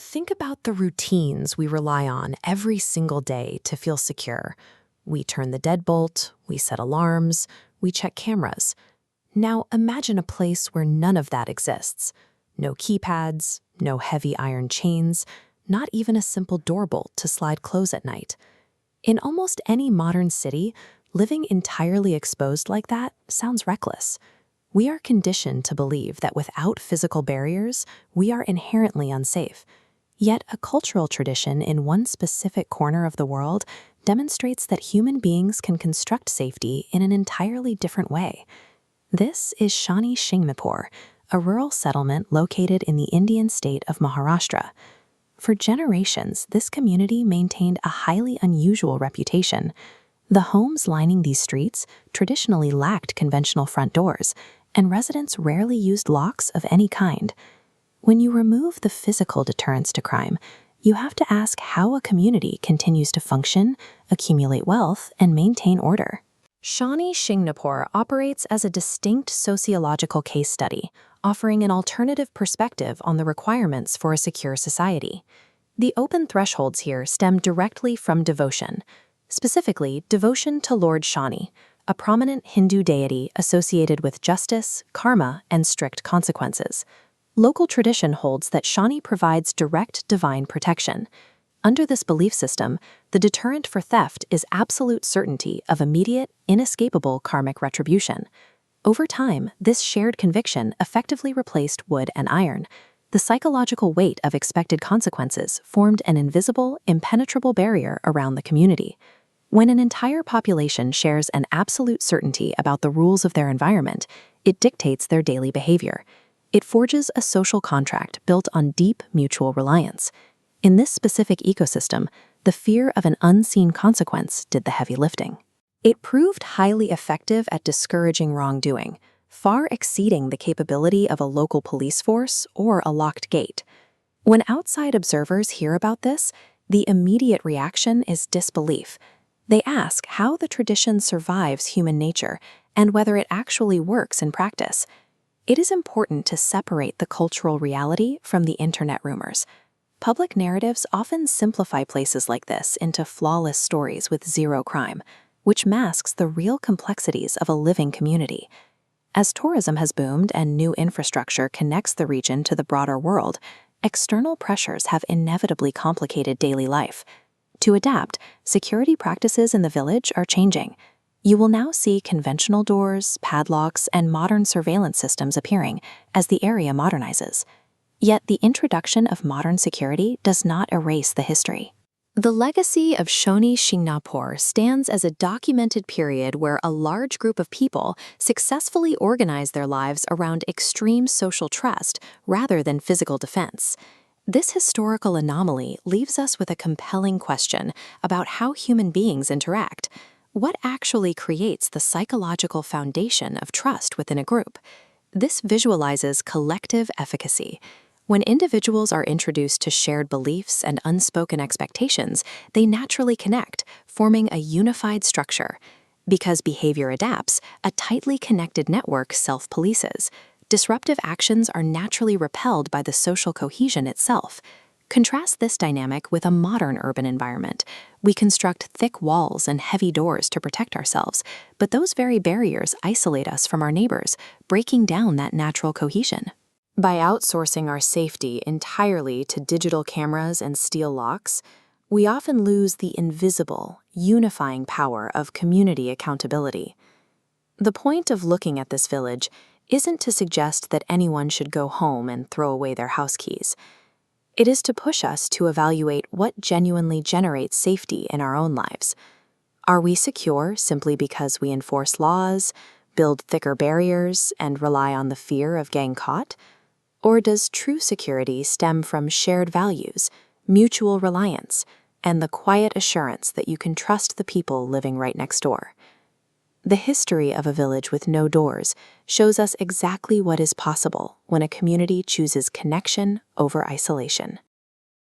Think about the routines we rely on every single day to feel secure. We turn the deadbolt, we set alarms, we check cameras. Now imagine a place where none of that exists. No keypads, no heavy iron chains, not even a simple door bolt to slide clothes at night. In almost any modern city, living entirely exposed like that sounds reckless. We are conditioned to believe that without physical barriers, we are inherently unsafe. Yet a cultural tradition in one specific corner of the world demonstrates that human beings can construct safety in an entirely different way. This is Shani Shingnapur, a rural settlement located in the Indian state of Maharashtra. For generations, this community maintained a highly unusual reputation. The homes lining these streets traditionally lacked conventional front doors, and residents rarely used locks of any kind. When you remove the physical deterrents to crime, you have to ask how a community continues to function, accumulate wealth, and maintain order. Shani Shingnapur operates as a distinct sociological case study, offering an alternative perspective on the requirements for a secure society. The open thresholds here stem directly from devotion, specifically devotion to Lord Shani, a prominent Hindu deity associated with justice, karma, and strict consequences. Local tradition holds that Shani provides direct divine protection. Under this belief system, the deterrent for theft is absolute certainty of immediate, inescapable karmic retribution. Over time, this shared conviction effectively replaced wood and iron. The psychological weight of expected consequences formed an invisible, impenetrable barrier around the community. When an entire population shares an absolute certainty about the rules of their environment, it dictates their daily behavior. It forges a social contract built on deep mutual reliance. In this specific ecosystem, the fear of an unseen consequence did the heavy lifting. It proved highly effective at discouraging wrongdoing, far exceeding the capability of a local police force or a locked gate. When outside observers hear about this, the immediate reaction is disbelief. They ask how the tradition survives human nature and whether it actually works in practice. It is important to separate the cultural reality from the internet rumors. Public narratives often simplify places like this into flawless stories with zero crime, which masks the real complexities of a living community. As tourism has boomed and new infrastructure connects the region to the broader world, external pressures have inevitably complicated daily life. To adapt, security practices in the village are changing. You will now see conventional doors, padlocks, and modern surveillance systems appearing as the area modernizes. Yet the introduction of modern security does not erase the history. The legacy of Shani Shingnapur stands as a documented period where a large group of people successfully organized their lives around extreme social trust rather than physical defense. This historical anomaly leaves us with a compelling question about how human beings interact. What actually creates the psychological foundation of trust within a group? This visualizes collective efficacy. When individuals are introduced to shared beliefs and unspoken expectations, they naturally connect, forming a unified structure. Because behavior adapts, a tightly connected network self-polices. Disruptive actions are naturally repelled by the social cohesion itself. Contrast this dynamic with a modern urban environment. We construct thick walls and heavy doors to protect ourselves, but those very barriers isolate us from our neighbors, breaking down that natural cohesion. By outsourcing our safety entirely to digital cameras and steel locks, we often lose the invisible, unifying power of community accountability. The point of looking at this village isn't to suggest that anyone should go home and throw away their house keys. It is to push us to evaluate what genuinely generates safety in our own lives. Are we secure simply because we enforce laws, build thicker barriers, and rely on the fear of getting caught? Or does true security stem from shared values, mutual reliance, and the quiet assurance that you can trust the people living right next door? The history of a village with no doors shows us exactly what is possible when a community chooses connection over isolation.